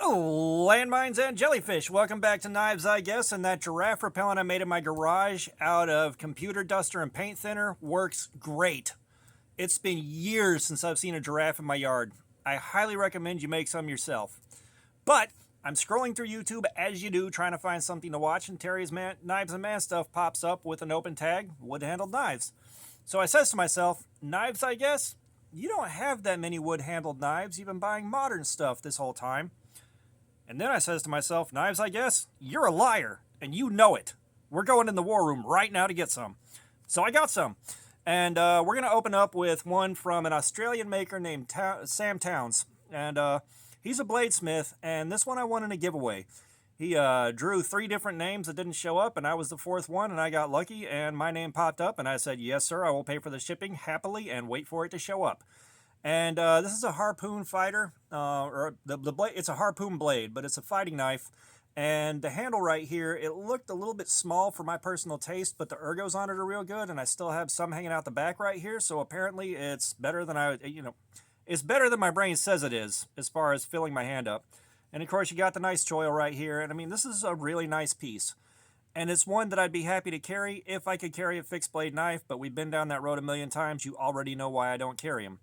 Oh, landmines and jellyfish. Welcome back to Knives, I guess. And that giraffe repellent I made in my garage out of computer duster and paint thinner works great. It's been years since I've seen a giraffe in my yard. I highly recommend you make some yourself. But I'm scrolling through YouTube as you do, trying to find something to watch, and Terry's Knives and Man Stuff pops up with an open tag, wood-handled knives. So I says to myself, knives, I guess? You don't have that many wood-handled knives. You've been buying modern stuff this whole time. And then I says to myself, knives, I guess? You're a liar, and you know it. We're going in the war room right now to get some. So I got some. And we're going to open up with one from an Australian maker named Sam Towns. And he's a bladesmith, and this one I won in a giveaway. He drew 3 different names that didn't show up, and I was the 4th one, and I got lucky, and my name popped up, and I said, yes, sir, I will pay for the shipping happily and wait for it to show up. And this is a harpoon fighter, or the blade. It's a harpoon blade, but it's a fighting knife. And the handle right here, it looked a little bit small for my personal taste, but the ergos on it are real good, and I still have some hanging out the back right here. So apparently, it's better than it's better than my brain says it is as far as filling my hand up. And of course, you got the nice choil right here, and I mean, this is a really nice piece. And it's one that I'd be happy to carry if I could carry a fixed blade knife, but we've been down that road a million times. You already know why I don't carry them.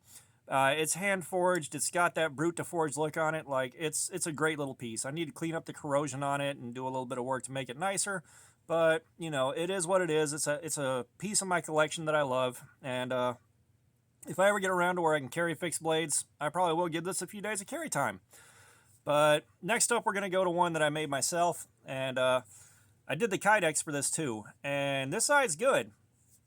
It's hand forged. It's got that brute to forge look on it. Like it's a great little piece. I need to clean up the corrosion on it and do a little bit of work to make it nicer. But you know, it is what it is. It's a piece of my collection that I love. And if I ever get around to where I can carry fixed blades, I probably will give this a few days of carry time. But next up, we're gonna go to one that I made myself, and I did the Kydex for this too. And this side's good.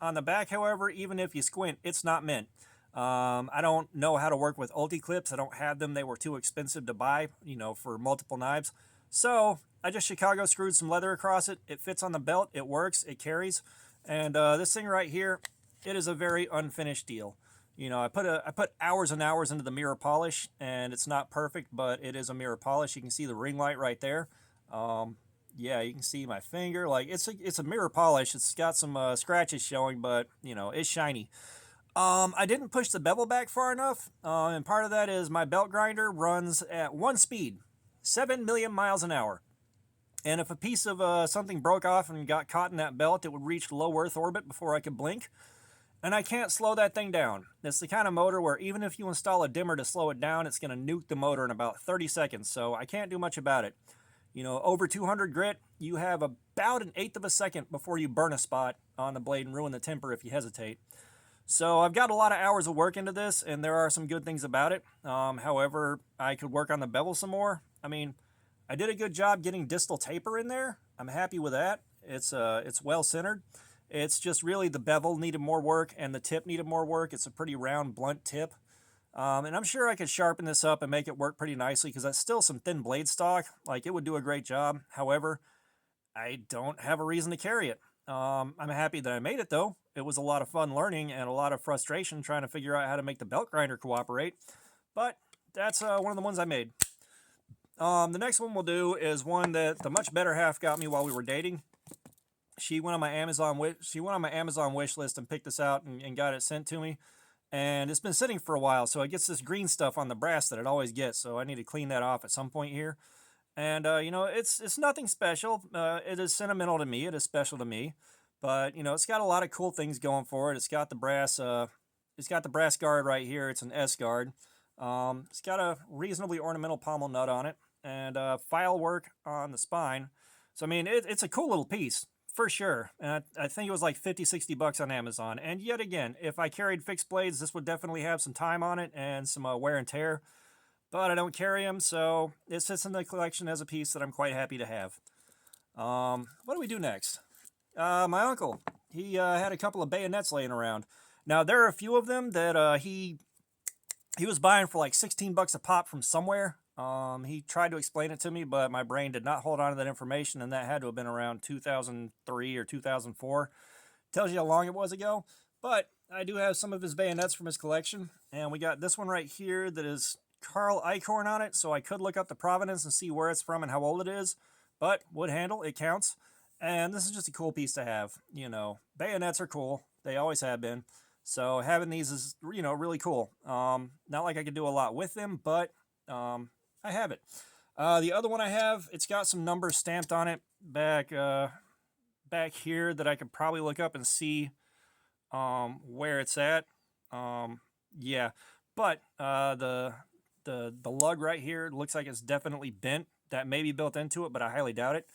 On the back, however, even if you squint, it's not mint. I don't know how to work with ulti clips. I don't have them. They were too expensive to buy, for multiple knives. So I just Chicago screwed some leather across it. It fits on the belt. It works. It carries. And this thing right here, it is a very unfinished deal. I put hours and hours into the mirror polish, and it's not perfect, but it is a mirror polish. You can see the ring light right there. Yeah, you can see my finger. Like it's a mirror polish. It's got some scratches showing, but it's shiny. I didn't push the bevel back far enough, and part of that is my belt grinder runs at one speed, 7 million miles an hour. And if a piece of something broke off and got caught in that belt, it would reach low Earth orbit before I could blink. And I can't slow that thing down. It's the kind of motor where even if you install a dimmer to slow it down, it's going to nuke the motor in about 30 seconds, so I can't do much about it. Over 200 grit, you have about an eighth of a second before you burn a spot on the blade and ruin the temper if you hesitate. So I've got a lot of hours of work into this, and there are some good things about it. However, I could work on the bevel some more. I mean, I did a good job getting distal taper in there. I'm happy with that. It's well centered. It's just really the bevel needed more work, and the tip needed more work. It's a pretty round, blunt tip. And I'm sure I could sharpen this up and make it work pretty nicely because that's still some thin blade stock. Like, it would do a great job. However, I don't have a reason to carry it. I'm happy that I made it, though. It was a lot of fun learning and a lot of frustration trying to figure out how to make the belt grinder cooperate. But that's one of the ones I made. The next one we'll do is one that the much better half got me while we were dating. She went on my Amazon wish list and picked this out and got it sent to me. And it's been sitting for a while, so it gets this green stuff on the brass that it always gets. So I need to clean that off at some point here. And it's nothing special. It is sentimental to me. It is special to me. But it's got a lot of cool things going for it. It's got the brass. It's got the brass guard right here. It's an S guard. It's got a reasonably ornamental pommel nut on it, and file work on the spine. So I mean, it's a cool little piece for sure. And I think it was like 50, 60 bucks on Amazon. And yet again, if I carried fixed blades, this would definitely have some time on it and some wear and tear. But I don't carry them, so it sits in the collection as a piece that I'm quite happy to have. What do we do next? My uncle, he had a couple of bayonets laying around. Now, there are a few of them that he was buying for like 16 bucks a pop from somewhere. He tried to explain it to me, but my brain did not hold on to that information, and that had to have been around 2003 or 2004. Tells you how long it was ago. But I do have some of his bayonets from his collection, and we got this one right here that is Carl Eichhorn on it, so I could look up the provenance and see where it's from and how old it is. But wood handle, it counts. And this is just a cool piece to have. Bayonets are cool. They always have been. So having these is, really cool. Not like I could do a lot with them, but I have it. The other one I have, it's got some numbers stamped on it back here that I could probably look up and see where it's at. Um, yeah, but the lug right here looks like it's definitely bent. That may be built into it, but I highly doubt it.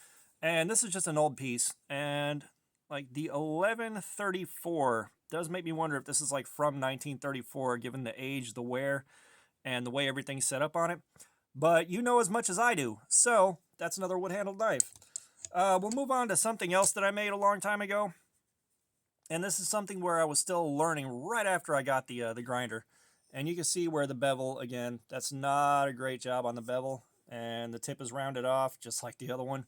And this is just an old piece, and like the 1134 does make me wonder if this is like from 1934, given the age, the wear, and the way everything's set up on it. But you know as much as I do, so that's another wood-handled knife. We'll move on to something else that I made a long time ago. And this is something where I was still learning right after I got the grinder. And you can see where the bevel, again, that's not a great job on the bevel. And the tip is rounded off, just like the other one.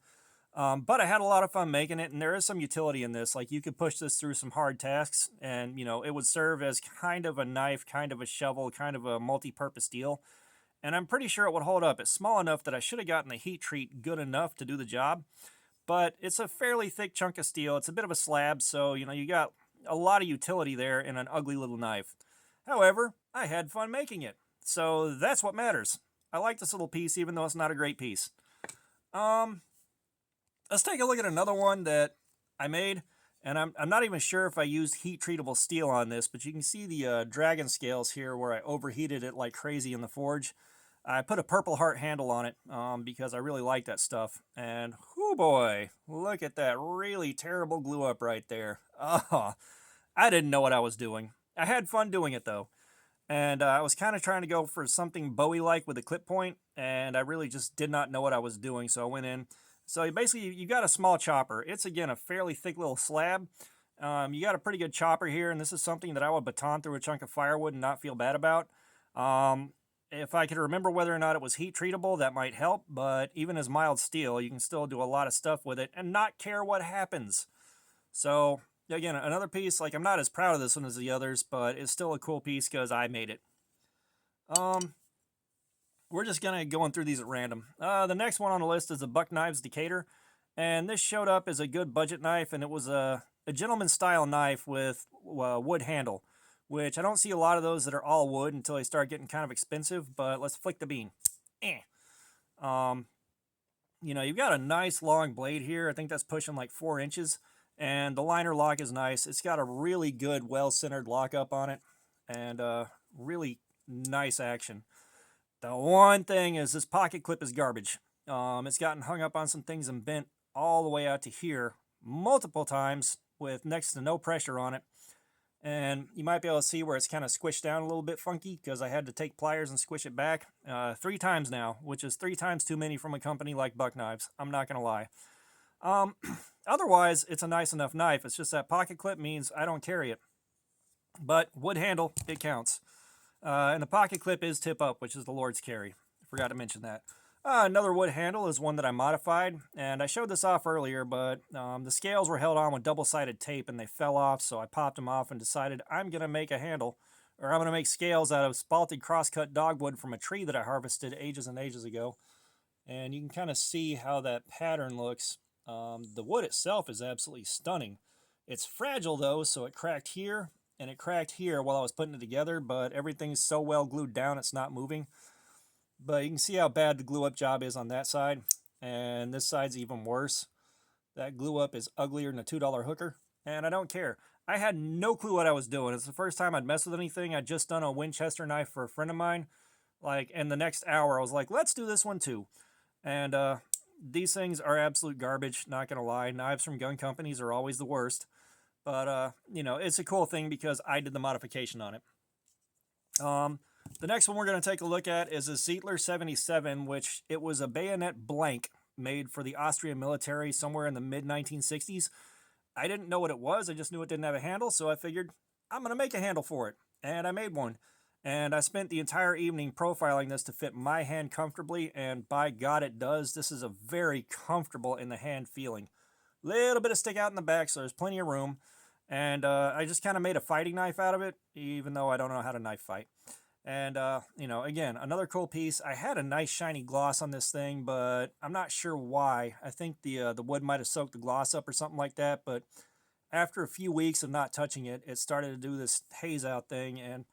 But I had a lot of fun making it, and there is some utility in this. Like, you could push this through some hard tasks, and, you know, it would serve as kind of a knife, kind of a shovel, kind of a multi-purpose deal. And I'm pretty sure it would hold up. It's small enough that I should have gotten the heat treat good enough to do the job. But it's a fairly thick chunk of steel. It's a bit of a slab, so, you know, you got a lot of utility there in an ugly little knife. However, I had fun making it, so that's what matters. I like this little piece, even though it's not a great piece. Let's take a look at another one that I made, and I'm not even sure if I used heat-treatable steel on this, but you can see the dragon scales here where I overheated it like crazy in the forge. I put a Purple Heart handle on it because I really like that stuff. And, whoo boy, look at that really terrible glue up right there. Oh, I didn't know what I was doing. I had fun doing it, though. And I was kind of trying to go for something Bowie-like with a clip point, and I really just did not know what I was doing, so I went in. So basically, you got a small chopper. It's, again, a fairly thick little slab. You got a pretty good chopper here, and this is something that I would baton through a chunk of firewood and not feel bad about. If I could remember whether or not it was heat treatable, that might help, but even as mild steel, you can still do a lot of stuff with it and not care what happens. So, again, another piece, like, I'm not as proud of this one as the others, but it's still a cool piece because I made it. We're just going to going through these at random. The next one on the list is the Buck Knives Decatur, and this showed up as a good budget knife, and it was a gentleman style knife with wood handle, which I don't see a lot of those that are all wood until they start getting kind of expensive, but let's flick the bean. You know, you've got a nice long blade here. I think that's pushing like 4 inches, and the liner lock is nice. It's got a really good, well-centered lockup on it, and really nice action. The one thing is this pocket clip is garbage. It's gotten hung up on some things and bent all the way out to here multiple times with next to no pressure on it. And you might be able to see where it's kind of squished down a little bit funky because I had to take pliers and squish it back 3 times now, which is 3 times too many from a company like Buck Knives. I'm not going to lie. Otherwise, it's a nice enough knife. It's just that pocket clip means I don't carry it. But wood handle, it counts. And the pocket clip is tip up, which is the Lord's carry. I forgot to mention that. Another wood handle is one that I modified, and I showed this off earlier, but the scales were held on with double-sided tape and they fell off, so I popped them off and decided I'm going to make a handle, or I'm going to make scales out of spalted crosscut dogwood from a tree that I harvested ages and ages ago. And you can kind of see how that pattern looks. The wood itself is absolutely stunning. It's fragile though, so it cracked here, and it cracked here while I was putting it together, but everything's so well glued down it's not moving. But you can see how bad the glue up job is on that side, and this side's even worse. That glue up is uglier than a $2 hooker, and I don't care. I had no clue what I was doing. It's the first time I'd messed with anything. I'd just done a Winchester knife for a friend of mine. Like, and the next hour I was like, let's do this one too. And these things are absolute garbage, not gonna lie. Knives from gun companies are always the worst. But, you know, it's a cool thing because I did the modification on it. The next one we're going to take a look at is a Zietler 77, which it was a bayonet blank made for the Austrian military somewhere in the mid-1960s. I didn't know what it was. I just knew it didn't have a handle, so I figured I'm going to make a handle for it. And I made one. And I spent the entire evening profiling this to fit my hand comfortably, and by God it does. This is a very comfortable in the hand feeling. Little bit of stick out in the back, so there's plenty of room. And I just kind of made a fighting knife out of it, even though I don't know how to knife fight. And, you know, again, another cool piece. I had a nice shiny gloss on this thing, but I'm not sure why. I think the wood might have soaked the gloss up or something like that, but after a few weeks of not touching it, it started to do this haze out thing, and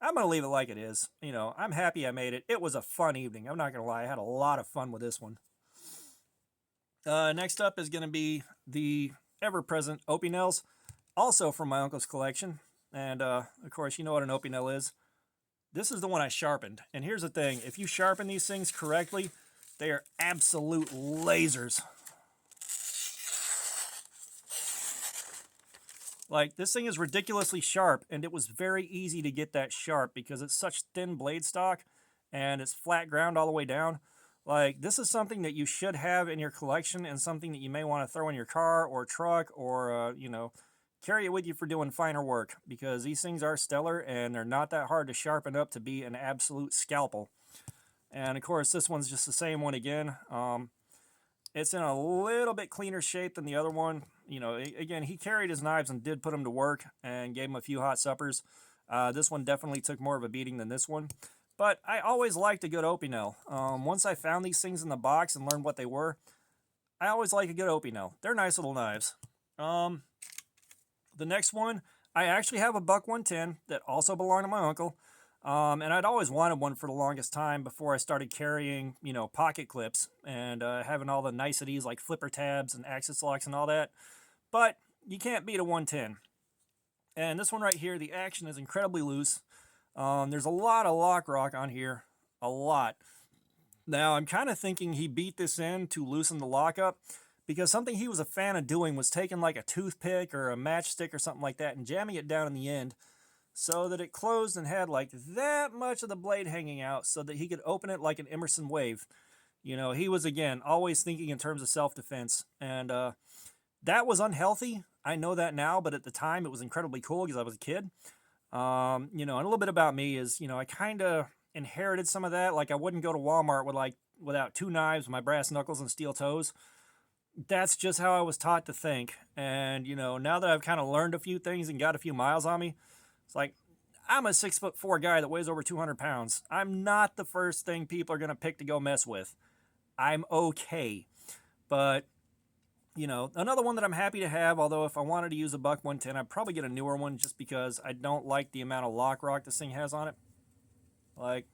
I'm going to leave it like it is. You know, I'm happy I made it. It was a fun evening. I'm not going to lie. I had a lot of fun with this one. Next up is going to be the ever-present Opinels, also from my uncle's collection. And, of course, you know what an Opinel is. This is the one I sharpened. And here's the thing. If you sharpen these things correctly, they are absolute lasers. Like, this thing is ridiculously sharp, and it was very easy to get that sharp because it's such thin blade stock and it's flat ground all the way down. Like, this is something that you should have in your collection and something that you may want to throw in your car or truck or, you know, carry it with you for doing finer work, because these things are stellar and they're not that hard to sharpen up to be an absolute scalpel. And, of course, this one's just the same one again. It's in a little bit cleaner shape than the other one. You know, again, he carried his knives and did put them to work and gave them a few hot suppers. This one definitely took more of a beating than this one. But I always liked a good Opinel. Once I found these things in the box and learned what they were, I always like a good Opinel. They're nice little knives. The next one, I actually have a Buck 110 that also belonged to my uncle. And I'd always wanted one for the longest time before I started carrying, you know, pocket clips and having all the niceties like flipper tabs and axis locks and all that. But you can't beat a 110. And this one right here, the action is incredibly loose. There's a lot of lock rock on here, a lot. Now, I'm kind of thinking he beat this in to loosen the lock up, because something he was a fan of doing was taking like a toothpick or a matchstick or something like that and jamming it down in the end so that it closed and had like that much of the blade hanging out so that he could open it like an Emerson Wave. You know, he was, again, always thinking in terms of self-defense. And that was unhealthy. I know that now, but at the time it was incredibly cool because I was a kid. You know, and a little bit about me is, you know, I kind of inherited some of that. Like, I wouldn't go to Walmart without two knives, my brass knuckles and steel toes. That's just how I was taught to think. And, you know, now that I've kind of learned a few things and got a few miles on me, it's like, I'm a 6'4" guy that weighs over 200 pounds. I'm not the first thing people are going to pick to go mess with. I'm okay. But, you know, another one that I'm happy to have, although if I wanted to use a Buck 110, I'd probably get a newer one just because I don't like the amount of lock rock this thing has on it. Like,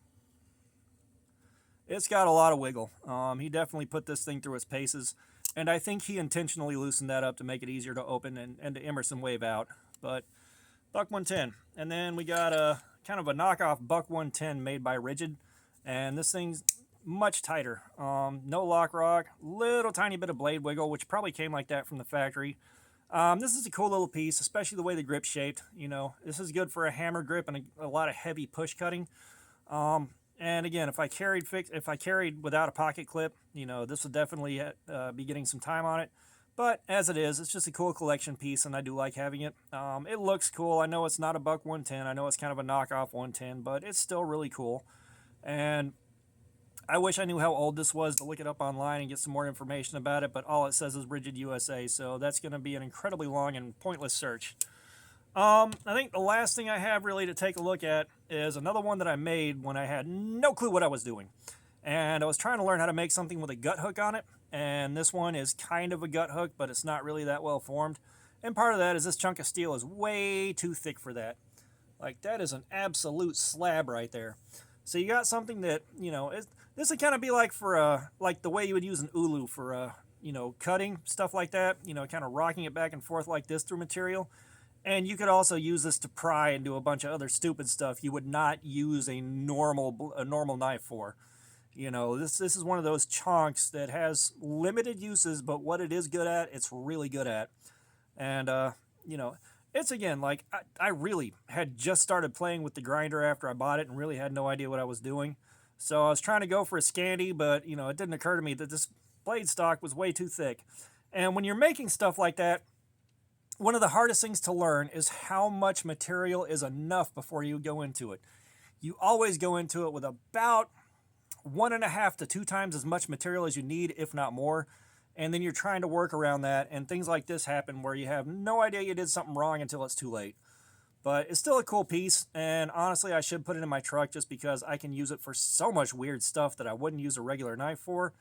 it's got a lot of wiggle. He definitely put this thing through its paces, and I think he intentionally loosened that up to make it easier to open and to Emerson Wave out. But Buck 110. And then we got a kind of a knockoff Buck 110 made by Ridgid. And this thing's much tighter. No lock rock, little tiny bit of blade wiggle, which probably came like that from the factory. This is a cool little piece, especially the way the grip's shaped. You know, this is good for a hammer grip and a lot of heavy push cutting. And again, if I carried without a pocket clip, you know, this would definitely be getting some time on it. But as it is, it's just a cool collection piece, and I do like having it. It looks cool. I know it's not a Buck 110. I know it's kind of a knockoff 110, but it's still really cool. And I wish I knew how old this was to look it up online and get some more information about it, but all it says is Ridgid USA, so that's going to be an incredibly long and pointless search. I think the last thing I have really to take a look at is another one that I made when I had no clue what I was doing. And I was trying to learn how to make something with a gut hook on it. And this one is kind of a gut hook, but it's not really that well formed. And part of that is this chunk of steel is way too thick for that. Like, that is an absolute slab right there. So you got something that, you know, this would kind of be like for like the way you would use an ulu for, you know, cutting, stuff like that. You know, kind of rocking it back and forth like this through material. And you could also use this to pry and do a bunch of other stupid stuff you would not use a normal knife for. You know, this is one of those chunks that has limited uses, but what it is good at, it's really good at. And, you know, it's, again, like, I really had just started playing with the grinder after I bought it and really had no idea what I was doing. So I was trying to go for a Scandi, but, you know, it didn't occur to me that this blade stock was way too thick. And when you're making stuff like that, one of the hardest things to learn is how much material is enough before you go into it. You always go into it with about 1.5 to 2 times as much material as you need, if not more. And then you're trying to work around that, and things like this happen where you have no idea you did something wrong until it's too late. But it's still a cool piece, and honestly, I should put it in my truck just because I can use it for so much weird stuff that I wouldn't use a regular knife for.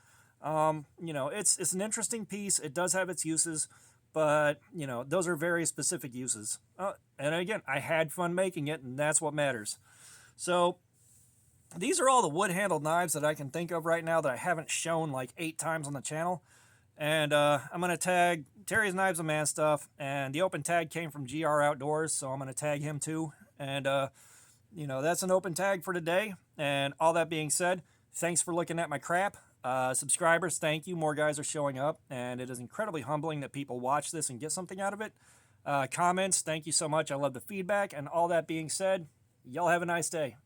You know, it's an interesting piece. It does have its uses, but, you know, those are very specific uses. And again, I had fun making it, and that's what matters. So these are all the wood-handled knives that I can think of right now that I haven't shown like 8 times on the channel. And I'm going to tag Terry's Knives and Man Stuff, and the open tag came from GR Outdoors, so I'm going to tag him too. And, you know, that's an open tag for today. And all that being said, thanks for looking at my crap. Subscribers, thank you. More guys are showing up, and it is incredibly humbling that people watch this and get something out of it. Comments, thank you so much. I love the feedback. And all that being said, y'all have a nice day.